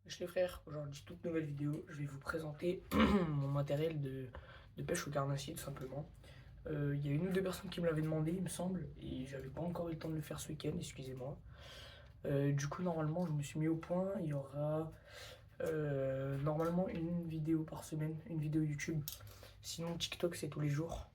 Wesh les frères, aujourd'hui toute nouvelle vidéo, je vais vous présenter mon matériel de pêche au carnassier tout simplement. Il y a une ou deux personnes qui me l'avaient demandé il me semble, et j'avais pas encore eu le temps de le faire ce week-end, excusez-moi. Du coup normalement je me suis mis au point, il y aura normalement une vidéo par semaine, une vidéo YouTube. Sinon TikTok c'est tous les jours,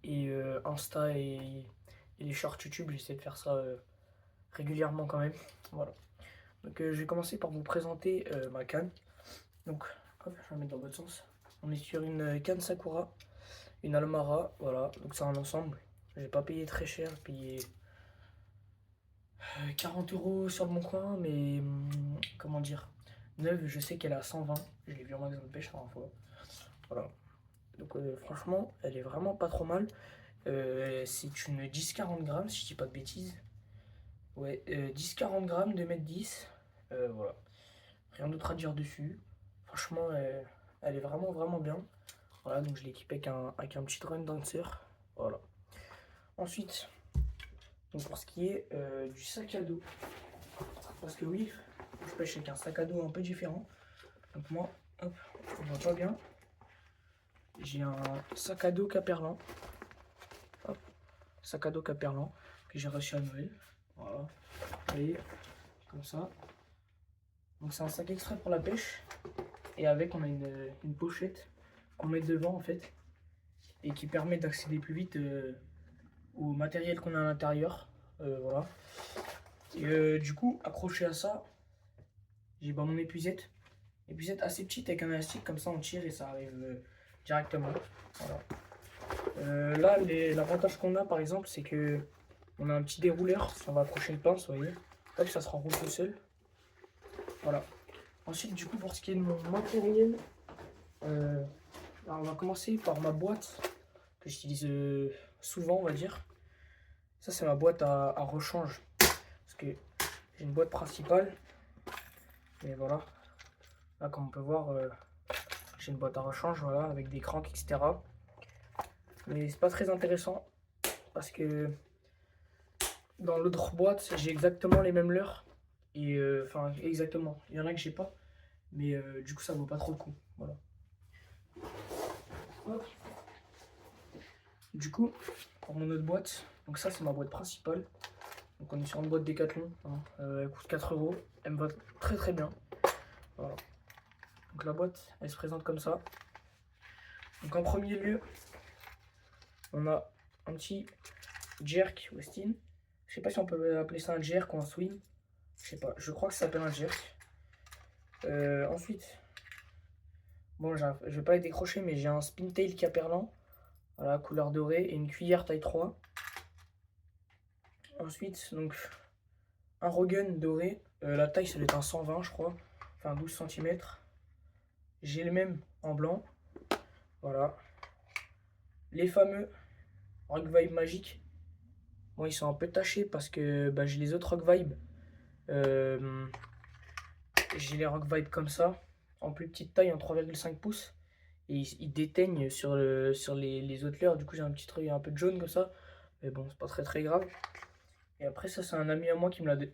et Insta et les shorts YouTube j'essaie de faire ça régulièrement quand même. Voilà. Donc je vais commencer par vous présenter ma canne. Donc, hop, je vais la mettre dans votre sens. On est sur une canne Sakura, une Almara, voilà. Donc c'est un ensemble. J'ai pas payé très cher, j'ai payé 40 euros sur le bon coin, mais comment dire, neuve, je sais qu'elle est à 120. Je l'ai vu en magasin de pêche la dernière fois. Voilà. Donc franchement, elle est vraiment pas trop mal. C'est une 10-40 grammes, si je dis pas de bêtises. Ouais, 10-40 grammes, 2,10 m. Voilà. Rien d'autre à dire dessus. Franchement, elle est vraiment bien. Voilà, donc je l'ai équipé avec un petit drone dancer. Voilà. Ensuite, donc pour ce qui est du sac à dos. Parce que oui, je pêche avec un sac à dos un peu différent. Donc moi, hop, on voit pas bien. J'ai un sac à dos Caperlan. Hop, sac à dos Caperlan que j'ai reçu à Noël. Voilà. Vous voyez, comme ça. Donc c'est un sac exprès pour la pêche. Et avec, on a une pochette qu'on met devant en fait. Et qui permet d'accéder plus vite au matériel qu'on a à l'intérieur. Voilà. Et du coup, accroché à ça, j'ai mon épuisette. Épuisette assez petite avec un élastique, comme ça on tire et ça arrive directement. Voilà. Là, l'avantage qu'on a par exemple, c'est que on a un petit dérouleur. Si on va accrocher une pince, vous voyez, hop, ça se renroule tout seul. Voilà. Ensuite, du coup, pour ce qui est de mon matériel, alors on va commencer par ma boîte que j'utilise souvent, on va dire. Ça, c'est ma boîte à rechange. Parce que j'ai une boîte principale. Et voilà. Là, comme on peut voir, j'ai une boîte à rechange, voilà, avec des cranks, etc. Mais c'est pas très intéressant. Parce que dans l'autre boîte, j'ai exactement les mêmes leurres. Et enfin, exactement. Il y en a que j'ai pas. Mais du coup, ça vaut pas trop le coup. Voilà. Hop. Du coup, pour mon autre boîte, donc ça, c'est ma boîte principale. Donc on est sur une boîte Decathlon, hein. Elle coûte 4 euros. Elle me va très bien. Voilà. Donc la boîte, elle se présente comme ça. Donc en premier lieu, on a un petit jerk Westin. Je sais pas si on peut appeler ça un jerk ou un swing. Je sais pas, je crois que ça s'appelle un jerk. Ensuite, bon, je vais pas les décrocher, mais j'ai un Spintail Caperlan. Voilà, couleur dorée et une cuillère taille 3. Ensuite, donc, un Rogun doré. La taille, ça doit être un 120, je crois. Enfin, 12 cm. J'ai le même en blanc. Voilà. Les fameux Rock Vibe Magique. Bon, ils sont un peu tachés parce que bah, j'ai les autres Rock Vibe. J'ai les Rock Vibe comme ça, en plus petite taille, en 3,5 pouces. Et ils déteignent sur les autres leurres. Du coup, j'ai un petit truc un peu de jaune comme ça. Mais bon, c'est pas très grave. Et après, ça, c'est un ami à moi qui me l'a donné.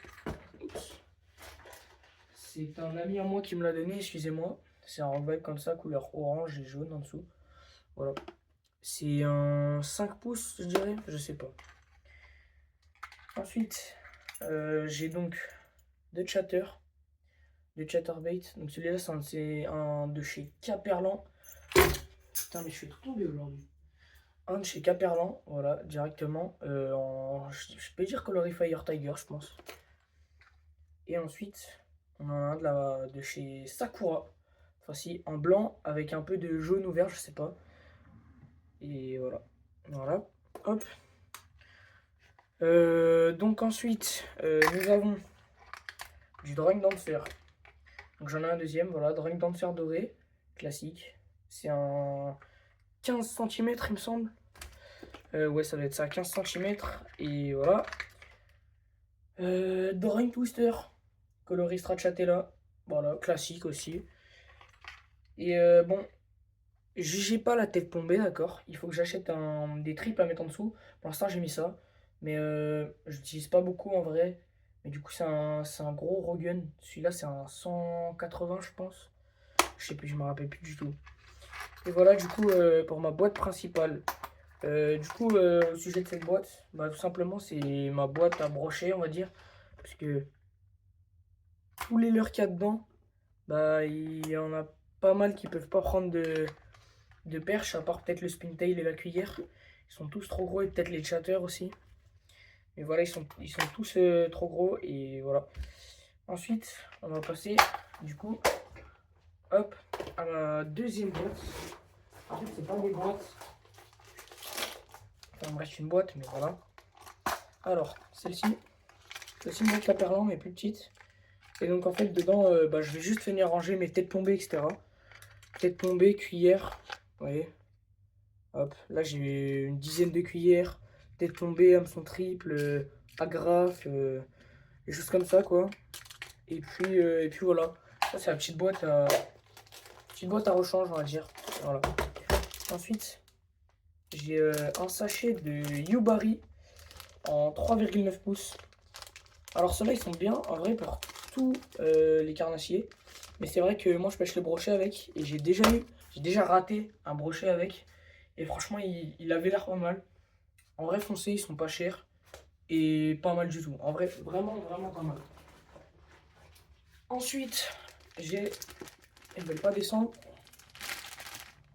C'est un ami à moi qui me l'a donné, excusez-moi. C'est un Rock Vibe comme ça, couleur orange et jaune en dessous. Voilà. C'est un 5 pouces, je dirais, je sais pas. Ensuite, j'ai donc deux chatters. De Chatterbait. Donc celui-là, c'est un de chez Caperlan. Putain, mais je suis tout tombé aujourd'hui. Un de chez Caperlan, voilà, directement. Je peux dire Colorify Tiger, je pense. Et ensuite, on en a un de chez Sakura. Voici en blanc avec un peu de jaune ou vert, je sais pas. Et voilà. Voilà. Hop. Donc ensuite, nous avons du Drawing Dancer. Donc j'en ai un deuxième, voilà, Drawing Dancer doré, classique. C'est un 15 cm il me semble. Ouais, ça doit être ça, 15 cm. Et voilà. Drawing Twister, coloris Stracciatella. Voilà, classique aussi. Et bon, j'ai pas la tête plombée, d'accord. Il faut que j'achète des triples à mettre en dessous. Pour l'instant, j'ai mis ça. Mais je l'utilise pas beaucoup en vrai. Mais du coup, c'est un gros Rogun. Celui-là, c'est un 180, je pense. Je sais plus, je me rappelle plus du tout. Et voilà, du coup, pour ma boîte principale. Au sujet de cette boîte, bah, tout simplement, c'est ma boîte à brocher, on va dire. Parce que tous les leurres qu'il y a dedans, bah, il y en a pas mal qui peuvent pas prendre de perche, à part peut-être le spintail et la cuillère. Ils sont tous trop gros et peut-être les chatters aussi. Mais voilà, ils sont tous trop gros et voilà. Ensuite, on va passer du coup, hop, à ma deuxième boîte. En fait, c'est pas des boîtes. Enfin, bref, une boîte, mais voilà. Alors, celle-ci montre la perlant, mais plus petite. Et donc, en fait, dedans, bah, je vais juste venir ranger mes têtes plombées, etc. Têtes plombées, cuillères, vous voyez. Hop, là, j'ai une dizaine de cuillères, têtes plombées, hameçon triple, agrafe, des choses comme ça, quoi. Et puis voilà. Ça, c'est la petite boîte à rechange, on va dire. Voilà. Ensuite, j'ai un sachet de Yubari en 3,9 pouces. Alors ceux-là ils sont bien en vrai pour tous les carnassiers. Mais c'est vrai que moi je pêche le brochet avec. Et j'ai déjà raté un brochet avec. Et franchement il avait l'air pas mal. En vrai foncé, ils sont pas chers. Et pas mal du tout. En vrai vraiment vraiment pas mal. Ensuite j'ai... Ils veulent pas descendre.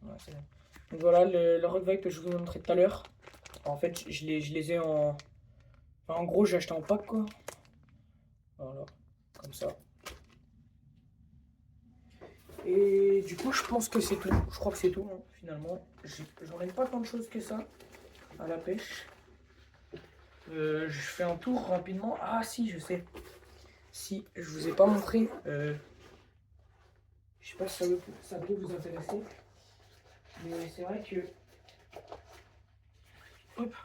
Ouais, donc voilà le rock vibe que je vous ai montré tout à l'heure. En fait je les ai en... Enfin, en gros j'ai acheté en pack quoi. Voilà, comme ça. Et du coup, je pense que c'est tout. Je crois que c'est tout, hein, finalement. J'en ai pas tant de choses que ça à la pêche. Je fais un tour rapidement. Ah si, je sais. Si, je vous ai pas montré. Je sais pas si ça peut vous intéresser. Mais c'est vrai que... Hop,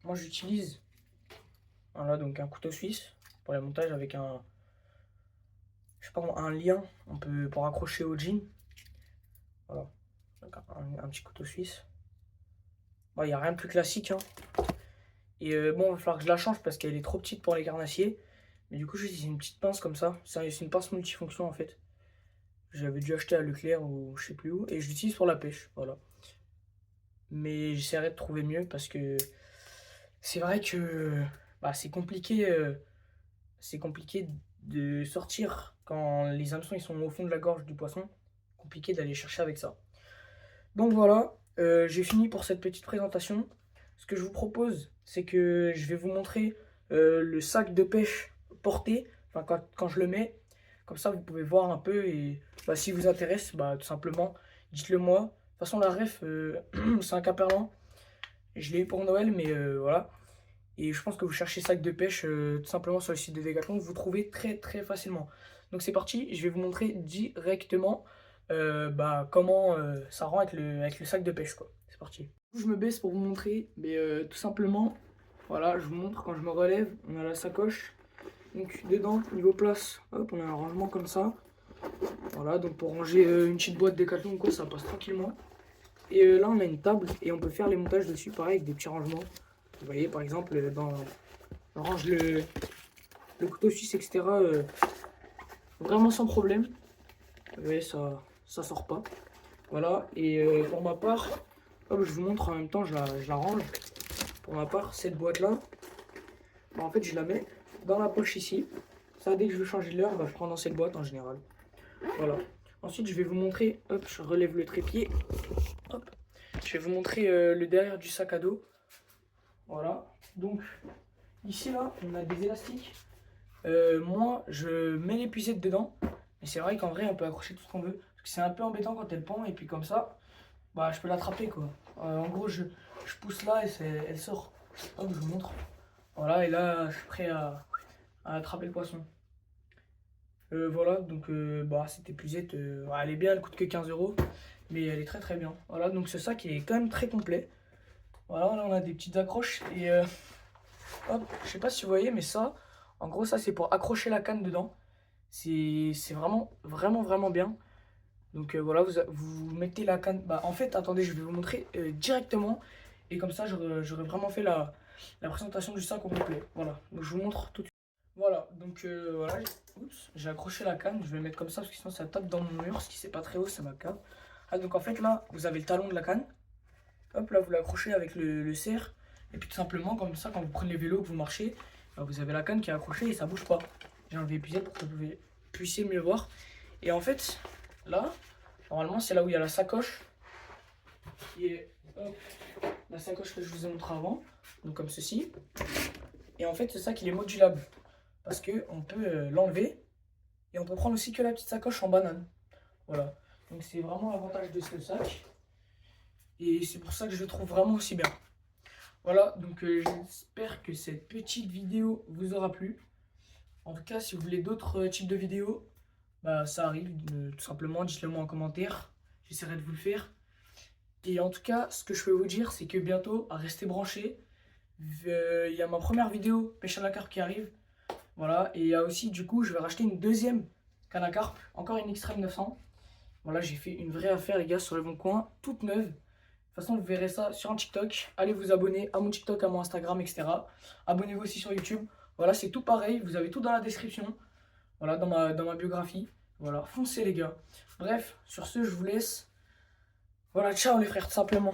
moi j'utilise voilà, donc un couteau suisse pour le montage avec un... Je sais pas, un lien pour accrocher au jean. Voilà, donc un petit couteau suisse. Bon, il n'y a rien de plus classique, hein. Et bon, il va falloir que je la change parce qu'elle est trop petite pour les carnassiers. Mais du coup, j'utilise une petite pince comme ça. C'est une pince multifonction en fait. J'avais dû acheter à Leclerc ou je sais plus où. Et je l'utilise pour la pêche. Voilà. Mais j'essaierai de trouver mieux parce que c'est vrai que bah, c'est compliqué de sortir quand les hameçons ils sont au fond de la gorge du poisson. Compliqué d'aller chercher avec ça. Donc voilà, j'ai fini pour cette petite présentation. Ce que je vous propose, c'est que je vais vous montrer le sac de pêche porté, enfin quand je le mets. Comme ça, vous pouvez voir un peu et bah, si vous intéresse, bah, tout simplement, dites-le moi. De toute façon, la ref, c'est un caperlan. Je l'ai eu pour Noël, mais voilà. Et je pense que vous cherchez sac de pêche tout simplement sur le site de Decathlon, vous trouvez très très facilement. Donc c'est parti, je vais vous montrer directement bah, comment ça rend avec le sac de pêche quoi. C'est parti. Je me baisse pour vous montrer, mais tout simplement, voilà, je vous montre quand je me relève, on a la sacoche. Donc dedans, niveau place, hop, on a un rangement comme ça. Voilà, donc pour ranger une petite boîte Decathlon ou quoi, ça passe tranquillement. Et là, on a une table et on peut faire les montages dessus, pareil, avec des petits rangements. Vous voyez, par exemple, on range le couteau suisse, etc. Vraiment sans problème. Vous voyez, ça sort pas. Voilà, et pour ma part, hop, je vous montre en même temps, je la range. Pour ma part, cette boîte-là, bah, en fait, je la mets dans la poche ici. Ça, dès que je veux changer l'heure, bah, je prends dans cette boîte en général. Voilà. Ensuite, je vais vous montrer, hop, je relève le trépied. Hop, je vais vous montrer le derrière du sac à dos. Voilà, donc ici là, on a des élastiques. Moi, je mets l'épuisette dedans. Mais c'est vrai qu'en vrai, on peut accrocher tout ce qu'on veut. Parce que c'est un peu embêtant quand elle pend. Et puis comme ça, bah, je peux l'attraper quoi. En gros, je pousse là et elle sort. Hop, je vous montre. Voilà, et là, je suis prêt à attraper le poisson. Voilà, donc bah, cette épuisette, elle est bien, elle coûte que 15 €. Mais elle est très très bien. Voilà, donc ce sac est quand même très complet. Voilà, là on a des petites accroches. Et hop, je sais pas si vous voyez, mais ça, en gros, ça c'est pour accrocher la canne dedans. C'est vraiment, vraiment, vraiment bien. Donc voilà, vous mettez la canne. Bah, en fait, attendez, je vais vous montrer directement. Et comme ça, j'aurais vraiment fait la présentation du sac au complet. Voilà, donc je vous montre tout de suite. Voilà, donc voilà, oups, j'ai accroché la canne, je vais le mettre comme ça parce que sinon ça tape dans mon mur, ce qui c'est pas très haut, c'est ma cave. Ah, donc en fait là, vous avez le talon de la canne, hop là vous l'accrochez avec le cerf, et puis tout simplement comme ça quand vous prenez le vélo, que vous marchez, bah, vous avez la canne qui est accrochée et ça bouge pas. J'ai enlevé épuisé pour que vous puissiez mieux voir. Et en fait, là, normalement c'est là où il y a la sacoche, qui est hop, la sacoche que je vous ai montré avant, donc comme ceci. Et en fait c'est ça qui est modulable. Parce qu'on peut l'enlever et on peut prendre aussi que la petite sacoche en banane. Voilà. Donc c'est vraiment l'avantage de ce sac. Et c'est pour ça que je le trouve vraiment aussi bien. Voilà, donc j'espère que cette petite vidéo vous aura plu. En tout cas, si vous voulez d'autres types de vidéos, bah ça arrive, tout simplement, dites-le moi en commentaire. J'essaierai de vous le faire. Et en tout cas, ce que je peux vous dire, c'est que bientôt, à rester branché, il y a ma première vidéo pêche à la carpe qui arrive. Voilà, et il y a aussi, du coup, je vais racheter une deuxième canne à carpe, encore une Extreme 900. Voilà, j'ai fait une vraie affaire, les gars, sur le bon coin, toute neuve. De toute façon, vous verrez ça sur un TikTok. Allez vous abonner à mon TikTok, à mon Instagram, etc. Abonnez-vous aussi sur YouTube. Voilà, c'est tout pareil, vous avez tout dans la description. Voilà, dans ma biographie. Voilà, foncez, les gars. Bref, sur ce, je vous laisse. Voilà, ciao les frères, tout simplement.